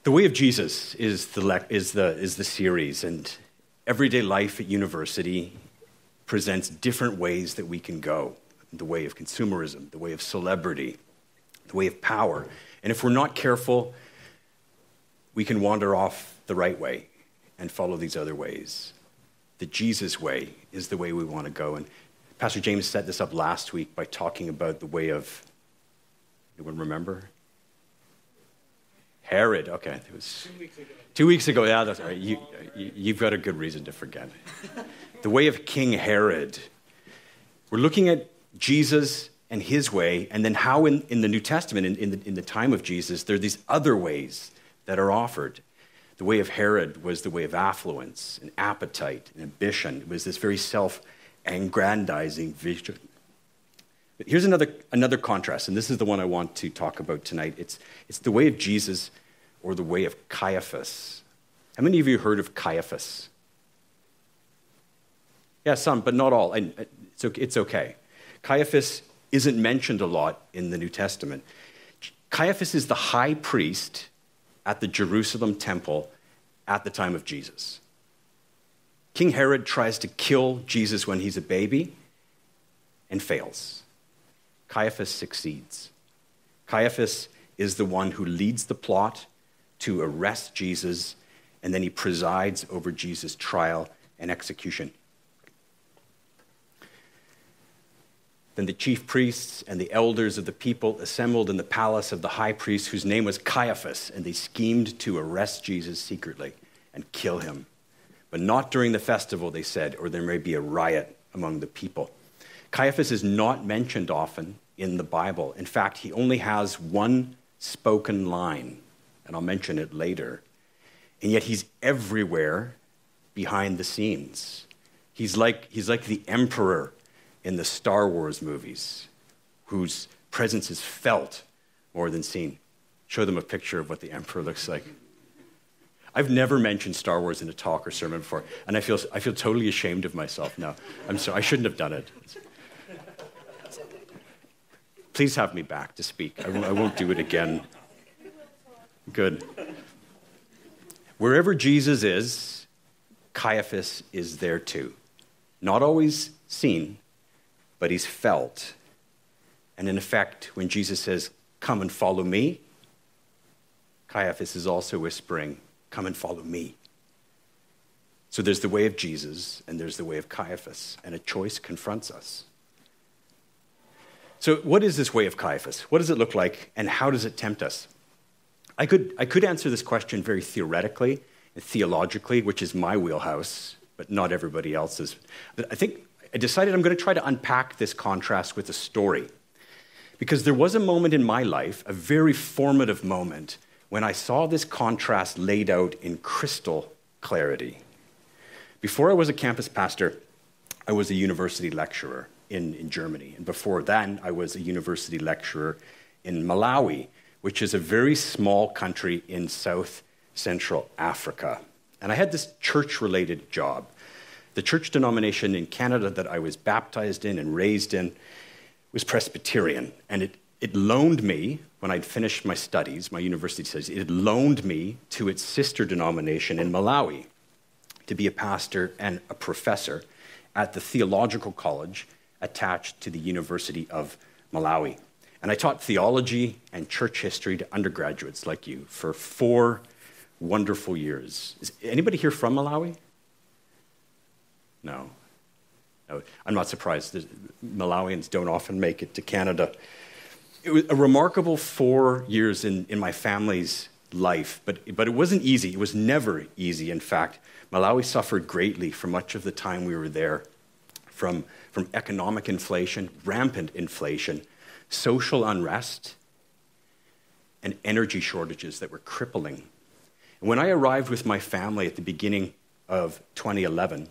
The Way of Jesus is the series, and everyday life at university presents different ways that we can go. The way of consumerism, the way of celebrity, the way of power. And if we're not careful, we can wander off the right way and follow these other ways. The Jesus way is the way we want to go. And Pastor James set this up last week by talking about the way of, anyone remember? Herod, okay. It was 2 weeks ago. 2 weeks ago, yeah, that's all right. You've got a good reason to forget. The way of King Herod. We're looking at Jesus and his way, and then how in the New Testament, in the time of Jesus, there are these other ways that are offered. The way of Herod was the way of affluence and appetite and ambition. It was this very self-aggrandizing vision. But here's another contrast, and this is the one I want to talk about tonight. It's the way of Jesus or the way of Caiaphas. How many of you heard of Caiaphas? Yeah, some, but not all. And it's okay. Caiaphas isn't mentioned a lot in the New Testament. Caiaphas is the high priest at the Jerusalem temple at the time of Jesus. King Herod tries to kill Jesus when he's a baby and fails. Caiaphas succeeds. Caiaphas is the one who leads the plot to arrest Jesus, and then he presides over Jesus' trial and execution. Then the chief priests and the elders of the people assembled in the palace of the high priest, whose name was Caiaphas, and they schemed to arrest Jesus secretly and kill him. But not during the festival, they said, or there may be a riot among the people. Caiaphas is not mentioned often in the Bible. In fact, he only has one spoken line, and I'll mention it later. And yet he's everywhere behind the scenes. He's like the emperor in the Star Wars movies, whose presence is felt more than seen. Show them a picture of what the emperor looks like. I've never mentioned Star Wars in a talk or sermon before, and I feel totally ashamed of myself now. I'm sorry, I shouldn't have done it. Please have me back to speak. I won't do it again. Good. Wherever Jesus is, Caiaphas is there too. Not always seen, but he's felt. And in effect, when Jesus says, "Come and follow me," Caiaphas is also whispering, "Come and follow me." So there's the way of Jesus, and there's the way of Caiaphas, and a choice confronts us. So what is this way of Caiaphas? What does it look like, and how does it tempt us? I could answer this question very theoretically and theologically, which is my wheelhouse, but not everybody else's. But I decided I'm going to try to unpack this contrast with a story. Because there was a moment in my life, a very formative moment, when I saw this contrast laid out in crystal clarity. Before I was a campus pastor, I was a university lecturer in Germany. And before then, I was a university lecturer in Malawi, which is a very small country in South Central Africa. And I had this church-related job. The church denomination in Canada that I was baptized in and raised in was Presbyterian. And it loaned me, when I'd finished my studies, my university studies, it loaned me to its sister denomination in Malawi to be a pastor and a professor at the theological college attached to the University of Malawi. And I taught theology and church history to undergraduates like you for 4 wonderful years. Is anybody here from Malawi? No. I'm not surprised. Malawians don't often make it to Canada. It was a remarkable 4 years in my family's life, but it wasn't easy. It was never easy, in fact. Malawi suffered greatly for much of the time we were there, from economic inflation, rampant inflation, social unrest, and energy shortages that were crippling. And when I arrived with my family at the beginning of 2011,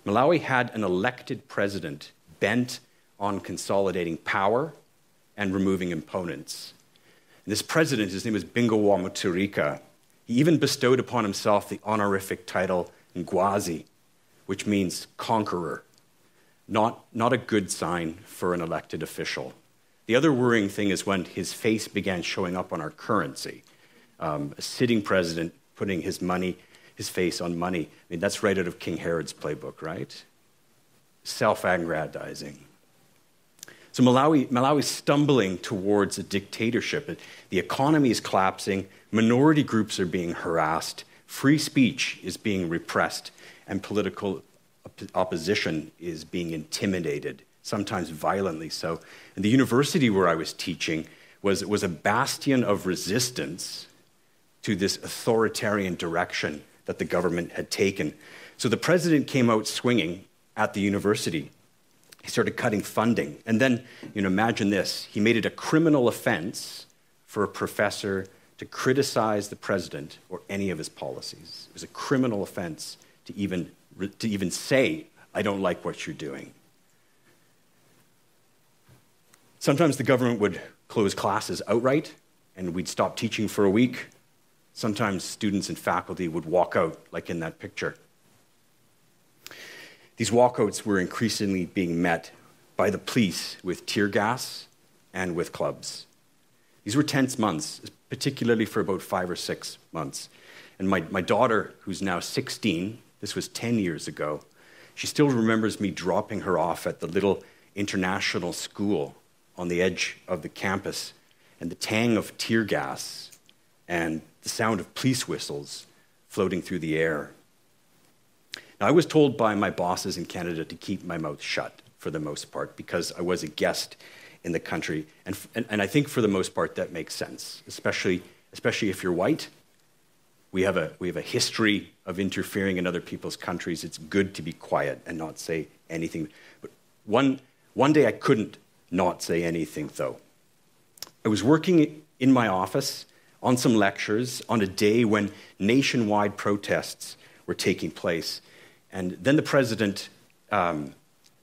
Malawi had an elected president bent on consolidating power and removing opponents. And this president, his name was Bingowa Mutharika. He even bestowed upon himself the honorific title Ngwazi, which means conqueror. Not a good sign for an elected official. The other worrying thing is when his face began showing up on our currency. A sitting president putting his face on money. I mean, that's right out of King Herod's playbook, right? Self-aggrandizing. So Malawi's stumbling towards a dictatorship. The economy is collapsing, minority groups are being harassed, free speech is being repressed, and political opposition is being intimidated, sometimes violently so. And the university where I was teaching was a bastion of resistance to this authoritarian direction that the government had taken. So the president came out swinging at the university. He started cutting funding. And then, imagine this. He made it a criminal offense for a professor to criticize the president or any of his policies. It was a criminal offense to even say, I don't like what you're doing. Sometimes the government would close classes outright, and we'd stop teaching for a week. Sometimes students and faculty would walk out, like in that picture. These walkouts were increasingly being met by the police with tear gas and with clubs. These were tense months, particularly for about 5 or 6 months. And my daughter, who's now 16, this was 10 years ago, she still remembers me dropping her off at the little international school on the edge of the campus, and the tang of tear gas and the sound of police whistles floating through the air. Now, I was told by my bosses in Canada to keep my mouth shut for the most part because I was a guest in the country. And I think for the most part that makes sense, especially if you're white. We have a history of interfering in other people's countries. It's good to be quiet and not say anything. But one day I couldn't not say anything, though. I was working in my office on some lectures on a day when nationwide protests were taking place. And then the president, and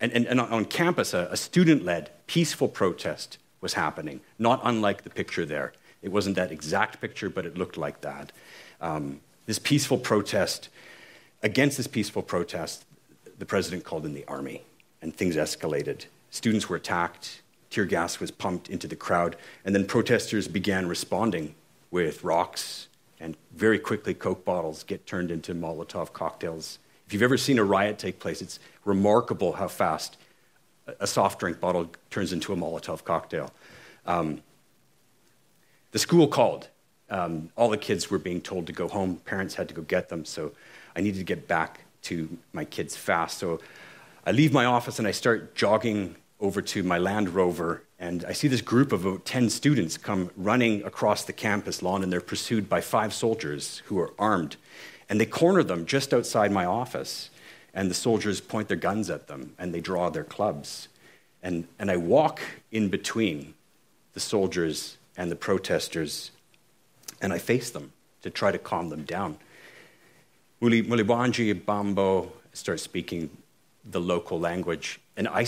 on campus, a student-led peaceful protest was happening, not unlike the picture there. It wasn't that exact picture, but it looked like that. Against this peaceful protest, the president called in the army, and things escalated. Students were attacked, tear gas was pumped into the crowd, and then protesters began responding with rocks, and very quickly Coke bottles get turned into Molotov cocktails. If you've ever seen a riot take place, it's remarkable how fast a soft drink bottle turns into a Molotov cocktail. The school called. All the kids were being told to go home. Parents had to go get them, so I needed to get back to my kids fast. So I leave my office and I start jogging over to my Land Rover, and I see this group of about 10 students come running across the campus lawn, and they're pursued by 5 soldiers who are armed. And they corner them just outside my office, and the soldiers point their guns at them, and they draw their clubs. And I walk in between the soldiers and the protesters, and I face them to try to calm them down. Mulibanji Bambo starts speaking the local language, and I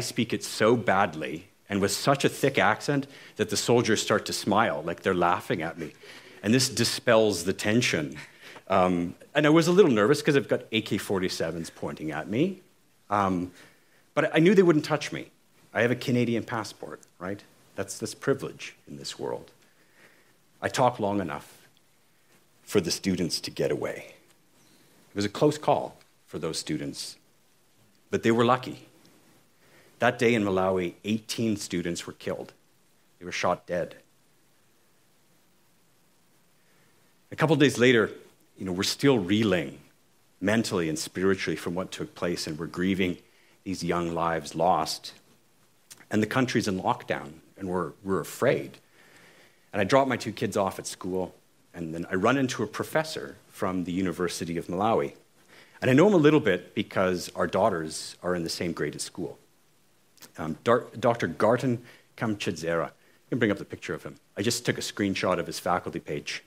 speak it so badly and with such a thick accent that the soldiers start to smile, like they're laughing at me. And this dispels the tension. And I was a little nervous because I've got AK-47s pointing at me. But I knew they wouldn't touch me. I have a Canadian passport, right? That's this privilege in this world. I talk long enough for the students to get away. It was a close call for those students, but they were lucky. That day in Malawi, 18 students were killed. They were shot dead. A couple of days later, we're still reeling mentally and spiritually from what took place, and we're grieving these young lives lost. And the country's in lockdown, and we're afraid. And I drop my 2 kids off at school, and then I run into a professor from the University of Malawi. And I know him a little bit because our daughters are in the same grade at school. Dr. Garten Kamchidzera. You can bring up the picture of him. I just took a screenshot of his faculty page.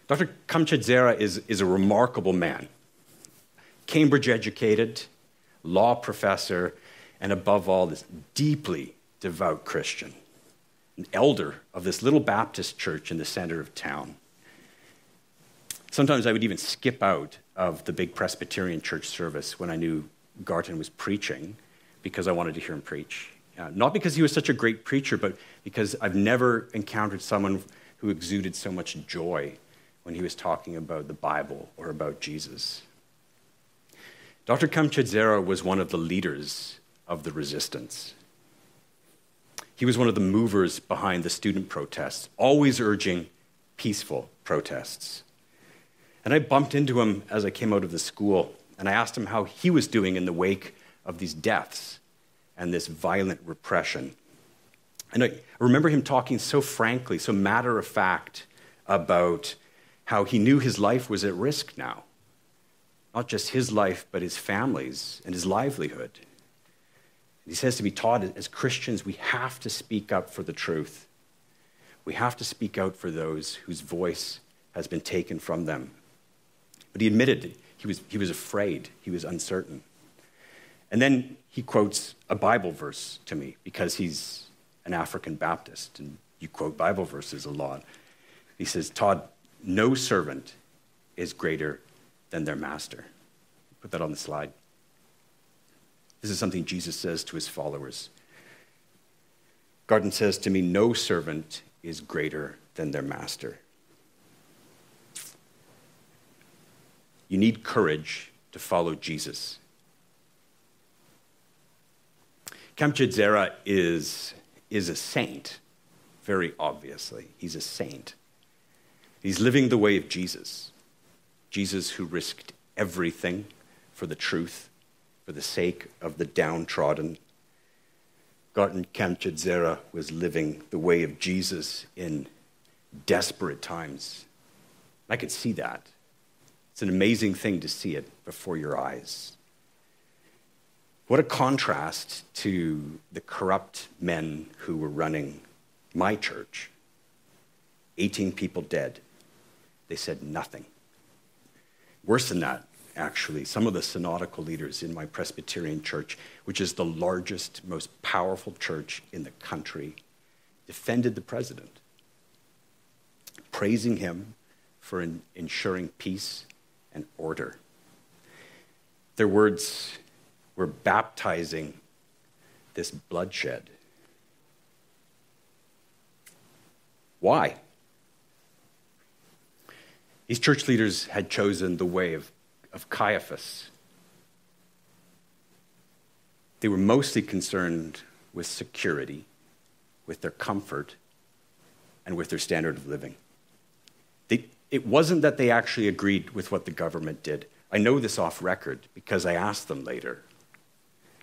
Dr. Kamchidzera is a remarkable man. Cambridge educated, law professor, and above all, this deeply devout Christian. An elder of this little Baptist church in the center of town. Sometimes I would even skip out of the big Presbyterian church service when I knew Garten was preaching because I wanted to hear him preach. Not because he was such a great preacher, but because I've never encountered someone who exuded so much joy when he was talking about the Bible or about Jesus. Dr. Kamchadzera was one of the leaders of the resistance. He was one of the movers behind the student protests, always urging peaceful protests. And I bumped into him as I came out of the school, and I asked him how he was doing in the wake of these deaths and this violent repression. And I remember him talking so frankly, so matter of fact, about how he knew his life was at risk now. Not just his life, but his family's and his livelihood. He says to me, Todd, as Christians, we have to speak up for the truth. We have to speak out for those whose voice has been taken from them. But he admitted he was afraid, he was uncertain. And then he quotes a Bible verse to me because he's an African Baptist, and you quote Bible verses a lot. He says, Todd, no servant is greater than their master. Put that on the slide. This is something Jesus says to his followers. Garden says to me, no servant is greater than their master. You need courage to follow Jesus. Kamchadzera is a saint, very obviously. He's a saint. He's living the way of Jesus. Jesus who risked everything for the truth, for the sake of the downtrodden. Garten Kamchadzera was living the way of Jesus in desperate times. I could see that. It's an amazing thing to see it before your eyes. What a contrast to the corrupt men who were running my church. 18 people dead. They said nothing. Worse than that, actually, some of the synodical leaders in my Presbyterian church, which is the largest, most powerful church in the country, defended the president, praising him for ensuring peace and order. Their words were baptizing this bloodshed. Why? These church leaders had chosen the way of Caiaphas. They were mostly concerned with security, with their comfort, and with their standard of living. It wasn't that they actually agreed with what the government did. I know this off record because I asked them later.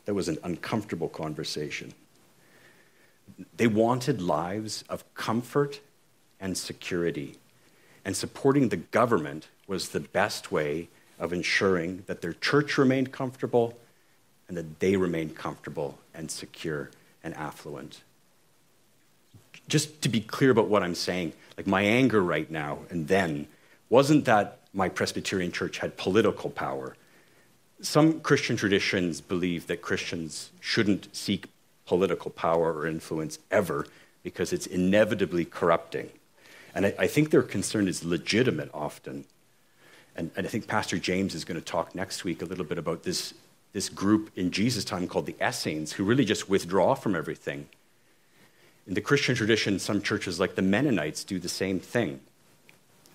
That was an uncomfortable conversation. They wanted lives of comfort and security, and supporting the government was the best way of ensuring that their church remained comfortable and that they remained comfortable and secure and affluent. Just to be clear about what I'm saying, like my anger right now and then wasn't that my Presbyterian church had political power. Some Christian traditions believe that Christians shouldn't seek political power or influence ever because it's inevitably corrupting. And I think their concern is legitimate often. And I think Pastor James is going to talk next week a little bit about this group in Jesus' time called the Essenes, who really just withdraw from everything. In the Christian tradition, some churches like the Mennonites do the same thing.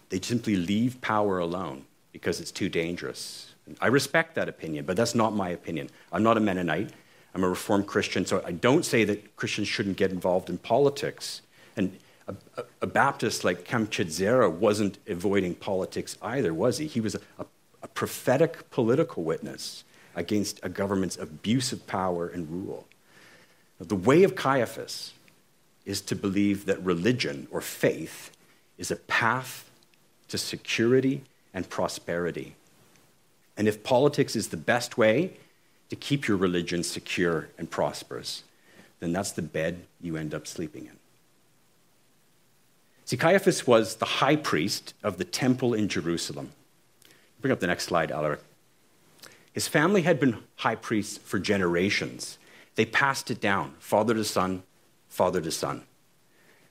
They simply leave power alone because it's too dangerous. And I respect that opinion, but that's not my opinion. I'm not a Mennonite. I'm a Reformed Christian, so I don't say that Christians shouldn't get involved in politics. And a Baptist like Kamchadzera wasn't avoiding politics either, was he? He was a prophetic political witness against a government's abuse of power and rule. The way of Caiaphas is to believe that religion or faith is a path to security and prosperity. And if politics is the best way to keep your religion secure and prosperous, then that's the bed you end up sleeping in. See, Caiaphas was the high priest of the temple in Jerusalem. Bring up the next slide, Alaric. His family had been high priests for generations. They passed it down, father to son, father to son.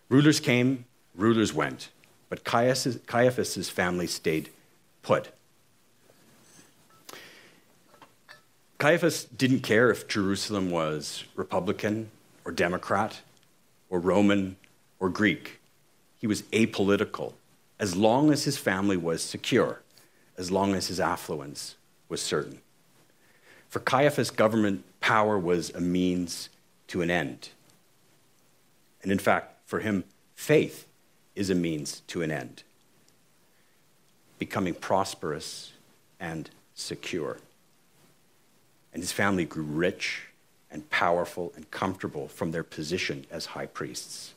Rulers came, rulers went, but Caiaphas' family stayed put. Caiaphas didn't care if Jerusalem was Republican or Democrat or Roman or Greek. he was apolitical, as long as his family was secure, as long as his affluence was certain. For Caiaphas, government power was a means to an end. And in fact, for him, faith is a means to an end, becoming prosperous and secure. And his family grew rich and powerful and comfortable from their position as high priests.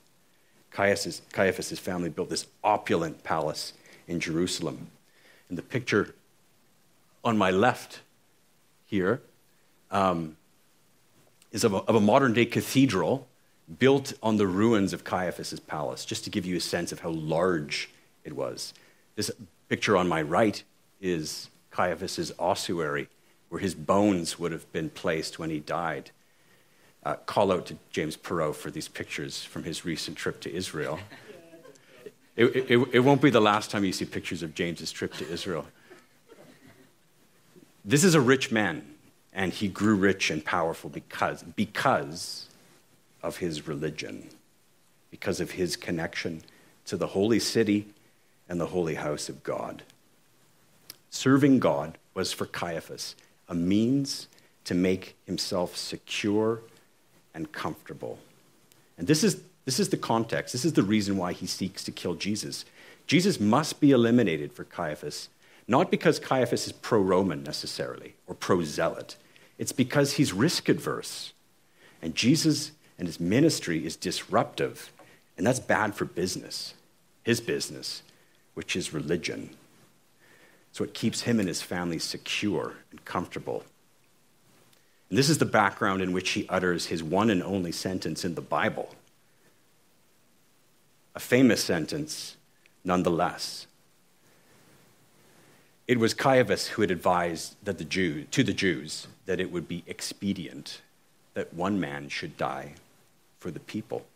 Caiaphas' family built this opulent palace in Jerusalem. And the picture on my left here is of a modern-day cathedral built on the ruins of Caiaphas' palace, just to give you a sense of how large it was. This picture on my right is Caiaphas' ossuary, where his bones would have been placed when he died. Call out to James Perot for these pictures from his recent trip to Israel. It won't be the last time you see pictures of James's trip to Israel. This is a rich man, and he grew rich and powerful because of his religion, because of his connection to the holy city and the holy house of God. Serving God was for Caiaphas a means to make himself secure and comfortable. And this is the context. This is the reason why he seeks to kill Jesus. Jesus must be eliminated for Caiaphas, not because Caiaphas is pro-Roman necessarily or pro-Zealot. It's because he's risk-adverse. And Jesus and his ministry is disruptive, and that's bad for business, his business, which is religion. So it keeps him and his family secure and comfortable. And this is the background in which he utters his one and only sentence in the Bible. A famous sentence, nonetheless. It was Caiaphas who had advised to the Jews that it would be expedient that one man should die for the people.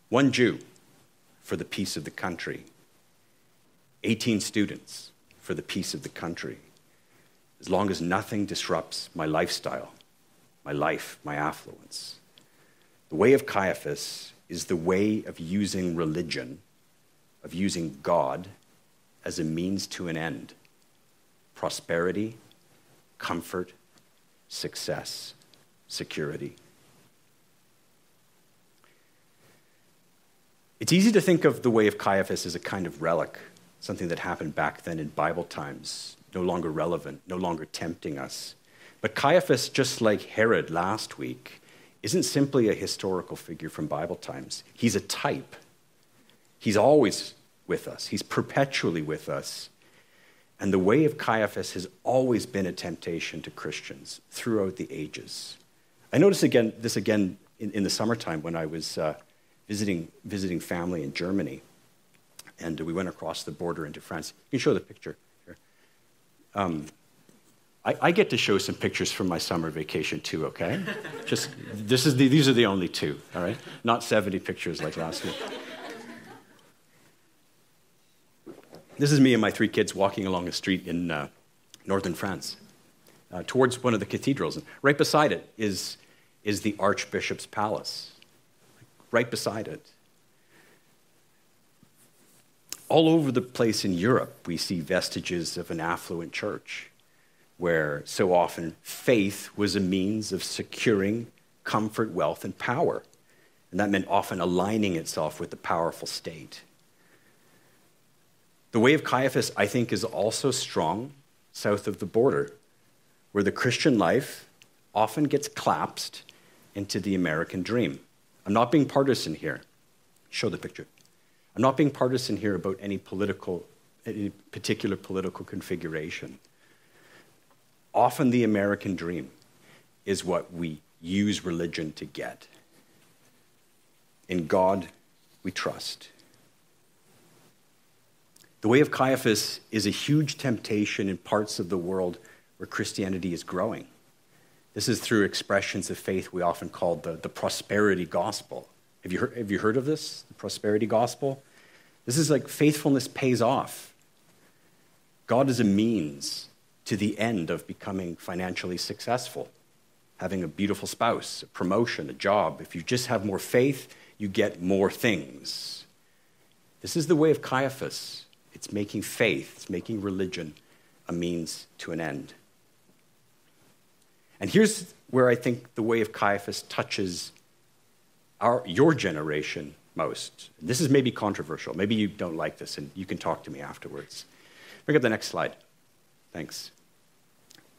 One Jew for the peace of the country. 18 students for the peace of the country. As long as nothing disrupts my lifestyle, my life, my affluence. The way of Caiaphas is the way of using religion, of using God as a means to an end. Prosperity, comfort, success, security. It's easy to think of the way of Caiaphas as a kind of relic, something that happened back then in Bible times, no longer relevant, no longer tempting us. But Caiaphas, just like Herod last week, isn't simply a historical figure from Bible times. He's a type. He's always with us. He's perpetually with us. And the way of Caiaphas has always been a temptation to Christians throughout the ages. I noticed this again in the summertime when I was visiting family in Germany. And we went across the border into France. You can show the picture here. I get to show some pictures from my summer vacation too, okay? These are the only two, all right? Not 70 pictures like last week. This is me and my 3 kids walking along a street in northern France towards one of the cathedrals. And right beside it is the Archbishop's Palace. Right beside it. All over the place in Europe, we see vestiges of an affluent church where so often faith was a means of securing comfort, wealth, and power. And that meant often aligning itself with the powerful state. The way of Caiaphas, I think, is also strong south of the border, where the Christian life often gets collapsed into the American dream. I'm not being partisan here. Show the picture. I'm not being partisan here about any particular political configuration. Often the American dream is what we use religion to get. In God we trust. The way of Caiaphas is a huge temptation in parts of the world where Christianity is growing. This is through expressions of faith we often call the prosperity gospel. Have you heard of this, the prosperity gospel? This is like faithfulness pays off. God is a means to the end of becoming financially successful, having a beautiful spouse, a promotion, a job. If you just have more faith, you get more things. This is the way of Caiaphas. It's making faith, it's making religion a means to an end. And here's where I think the way of Caiaphas touches your generation most. This is maybe controversial. Maybe you don't like this, and you can talk to me afterwards. Bring up the next slide. Thanks.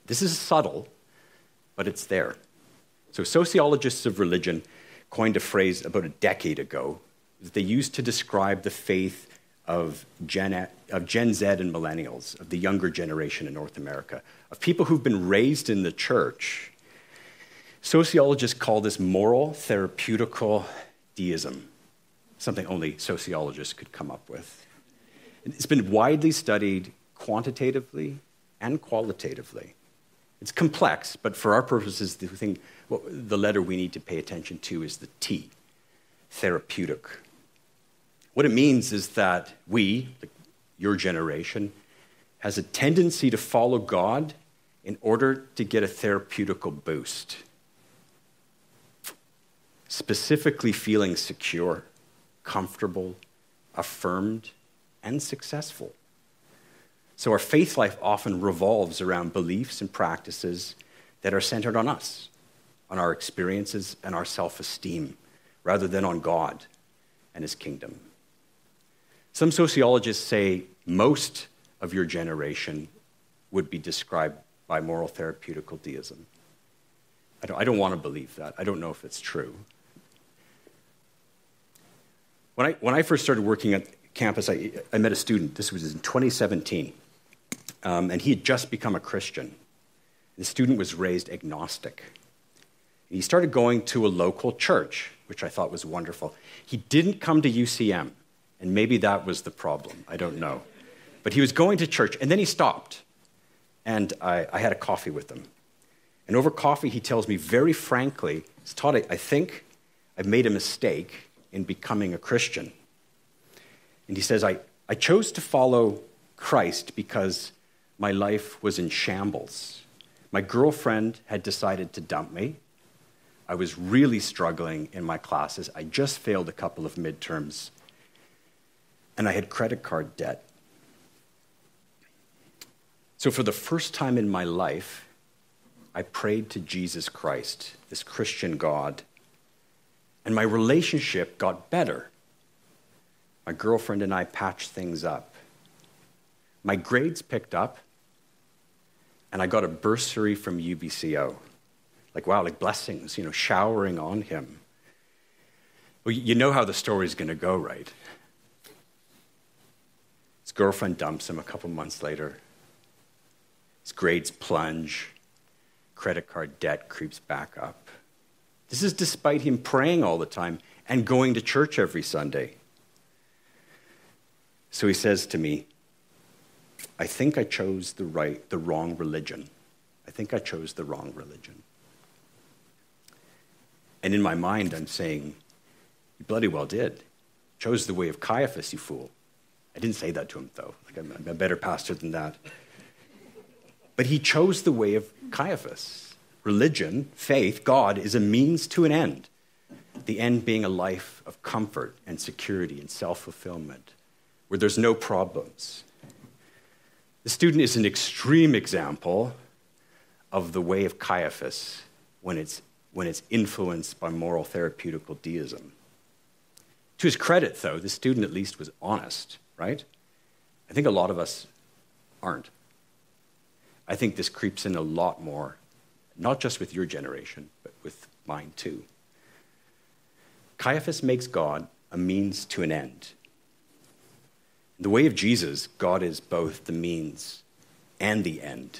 This is subtle, but it's there. So sociologists of religion coined a phrase about a decade ago that they used to describe the faith of Gen Z and millennials, of the younger generation in North America, of people who've been raised in the church. Sociologists call this moral therapeutical deism, something only sociologists could come up with. It's been widely studied quantitatively and qualitatively. It's complex, but for our purposes, the letter we need to pay attention to is the T, therapeutic. What it means is that we, your generation, has a tendency to follow God in order to get a therapeutical boost. Specifically feeling secure, comfortable, affirmed, and successful. So our faith life often revolves around beliefs and practices that are centered on us, on our experiences and our self-esteem, rather than on God and his kingdom. Some sociologists say most of your generation would be described by moral therapeutical deism. I don't want to believe that. I don't know if it's true. When I first started working at campus, I met a student. This was in 2017. And he had just become a Christian. The student was raised agnostic. He started going to a local church, which I thought was wonderful. He didn't come to UCM, and maybe that was the problem. I don't know. But he was going to church, and then he stopped. And I had a coffee with him. And over coffee, he tells me very frankly, Todd, I think I've made a mistake in becoming a Christian. And he says, I chose to follow Christ because my life was in shambles. My girlfriend had decided to dump me. I was really struggling in my classes. I just failed a couple of midterms. And I had credit card debt. So for the first time in my life, I prayed to Jesus Christ, this Christian God, and my relationship got better. My girlfriend and I patched things up. My grades picked up, and I got a bursary from UBCO. Like blessings, showering on him. Well, you know how the story's going to go, right? His girlfriend dumps him a couple months later. His grades plunge. Credit card debt creeps back up. This is despite him praying all the time and going to church every Sunday. So he says to me, I think I chose the wrong religion. I think I chose the wrong religion. And in my mind, I'm saying, you bloody well did. Chose the way of Caiaphas, you fool. I didn't say that to him, though. I'm a better pastor than that. But he chose the way of Caiaphas. Religion, faith, God is a means to an end. The end being a life of comfort and security and self-fulfillment, where there's no problems. The student is an extreme example of the way of Caiaphas when it's influenced by moral therapeutical deism. To his credit, though, the student at least was honest, right? I think a lot of us aren't. I think this creeps in a lot more, not just with your generation, but with mine too. Caiaphas makes God a means to an end. In the way of Jesus, God is both the means and the end.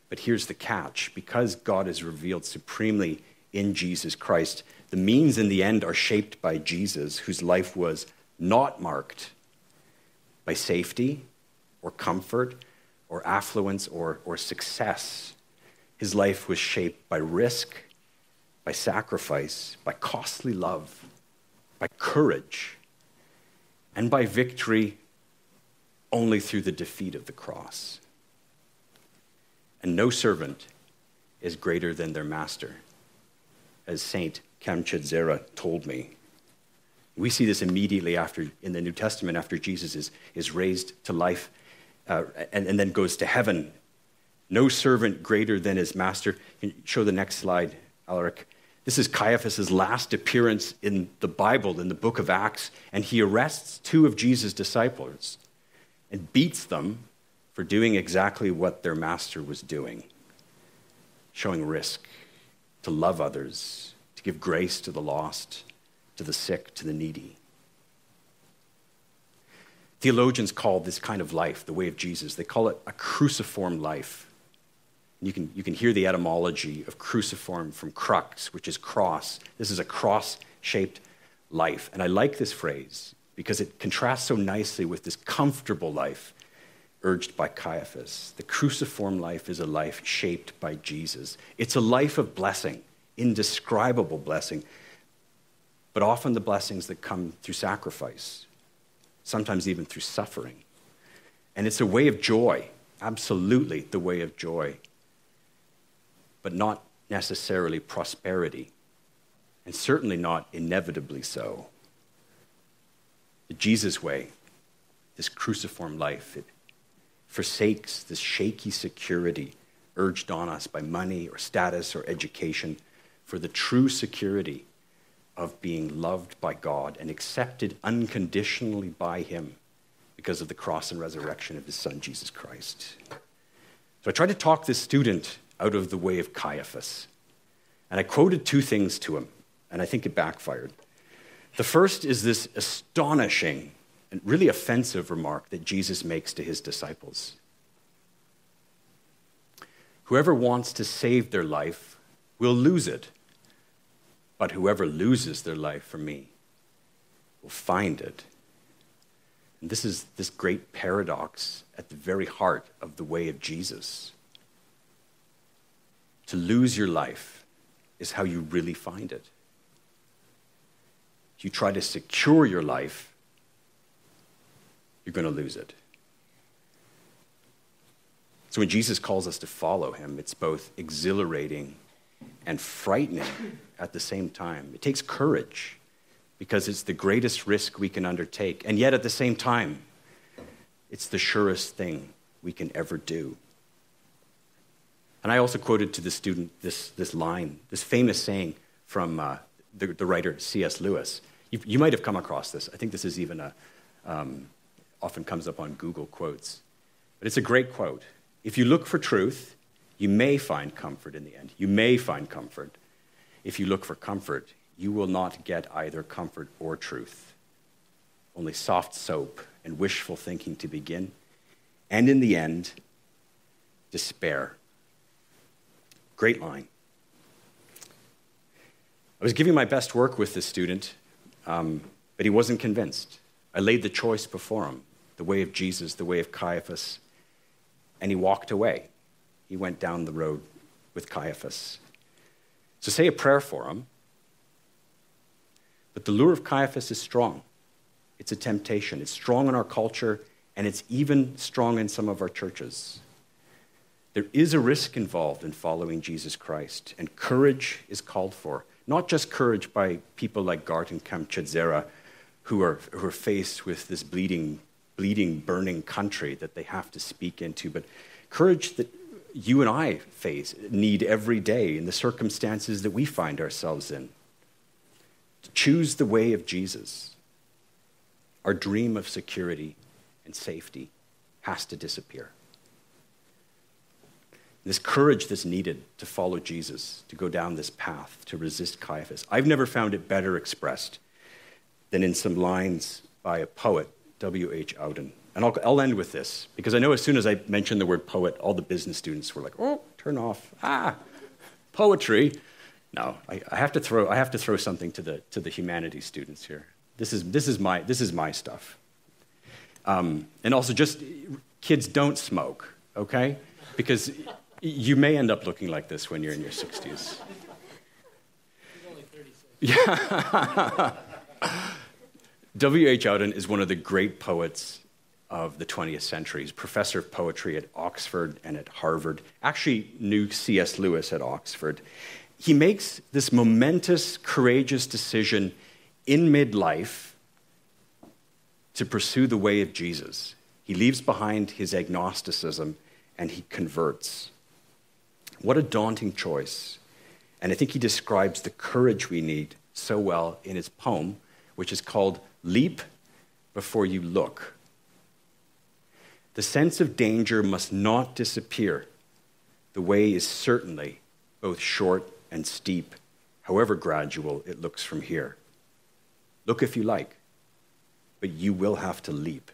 But here's the catch. Because God is revealed supremely in Jesus Christ, the means and the end are shaped by Jesus, whose life was not marked by safety or comfort or affluence or success. His life was shaped by risk, by sacrifice, by costly love, by courage, and by victory only through the defeat of the cross. And no servant is greater than their master, as Saint Kamchadzera told me. We see this immediately in the New Testament after Jesus is raised to life and then goes to heaven. No servant greater than his master. Can you show the next slide, Alaric? This is Caiaphas' last appearance in the Bible, in the book of Acts, and he arrests two of Jesus' disciples and beats them for doing exactly what their master was doing, showing risk, to love others, to give grace to the lost, to the sick, to the needy. Theologians call this kind of life, the way of Jesus, they call it a cruciform life. You can hear the etymology of cruciform from crux, which is cross. This is a cross-shaped life. And I like this phrase because it contrasts so nicely with this comfortable life urged by Caiaphas. The cruciform life is a life shaped by Jesus. It's a life of blessing, indescribable blessing, but often the blessings that come through sacrifice, sometimes even through suffering. And it's a way of joy, absolutely the way of joy, but not necessarily prosperity, and certainly not inevitably so. The Jesus way, this cruciform life, it forsakes this shaky security urged on us by money or status or education for the true security of being loved by God and accepted unconditionally by him because of the cross and resurrection of his son, Jesus Christ. So I tried to talk this student out of the way of Caiaphas. And I quoted two things to him, and I think it backfired. The first is this astonishing and really offensive remark that Jesus makes to his disciples. Whoever wants to save their life will lose it, but whoever loses their life for me will find it. And this is this great paradox at the very heart of the way of Jesus. To lose your life is how you really find it. If you try to secure your life, you're going to lose it. So when Jesus calls us to follow him, it's both exhilarating and frightening at the same time. It takes courage because it's the greatest risk we can undertake. And yet at the same time, it's the surest thing we can ever do. And I also quoted to the student this line, this famous saying from the writer C.S. Lewis. You might have come across this. I think this is even often comes up on Google quotes. But it's a great quote. If you look for truth, you may find comfort in the end. You may find comfort. If you look for comfort, you will not get either comfort or truth. Only soft soap and wishful thinking to begin. And in the end, despair. Great line. I was giving my best work with this student, but he wasn't convinced. I laid the choice before him, the way of Jesus, the way of Caiaphas, and he walked away. He went down the road with Caiaphas. So say a prayer for him, but the lure of Caiaphas is strong. It's a temptation. It's strong in our culture, and it's even strong in some of our churches. There is a risk involved in following Jesus Christ, and courage is called for. Not just courage by people like Gart and Kamchadzera, who are faced with this bleeding, burning country that they have to speak into, but courage that you and I need every day in the circumstances that we find ourselves in. To choose the way of Jesus, our dream of security and safety has to disappear. This courage that's needed to follow Jesus, to go down this path, to resist Caiaphas. I've never found it better expressed than in some lines by a poet, W.H. Auden. And I'll end with this, because I know as soon as I mentioned the word poet, all the business students were like, oh, turn off. Poetry. No, I have to throw something to the humanities students here. This is my stuff. And also just, kids, don't smoke, okay? Because you may end up looking like this when you're in your 60s. He's only 36. Yeah. W.H. Auden is one of the great poets of the 20th century. He's professor of poetry at Oxford and at Harvard. Actually knew C.S. Lewis at Oxford. He makes this momentous, courageous decision in midlife to pursue the way of Jesus. He leaves behind his agnosticism and he converts. What a daunting choice. And I think he describes the courage we need so well in his poem, which is called Leap Before You Look. The sense of danger must not disappear. The way is certainly both short and steep, however gradual it looks from here. Look if you like, but you will have to leap.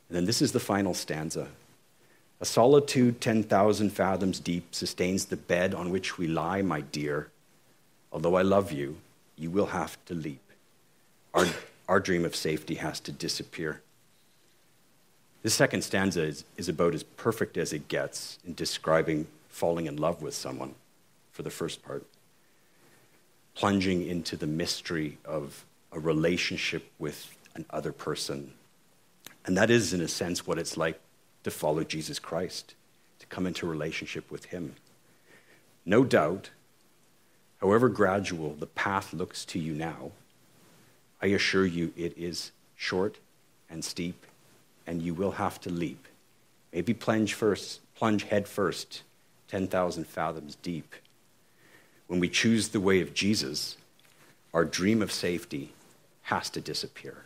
And then this is the final stanza. A solitude 10,000 fathoms deep sustains the bed on which we lie, my dear. Although I love you, you will have to leap. Our dream of safety has to disappear. The second stanza is about as perfect as it gets in describing falling in love with someone for the first part. Plunging into the mystery of a relationship with another person. And that is, in a sense, what it's like to follow Jesus Christ, to come into relationship with him. No doubt, however gradual the path looks to you now, I assure you it is short and steep, and you will have to leap. Maybe plunge head first, 10,000 fathoms deep. When we choose the way of Jesus, our dream of safety has to disappear.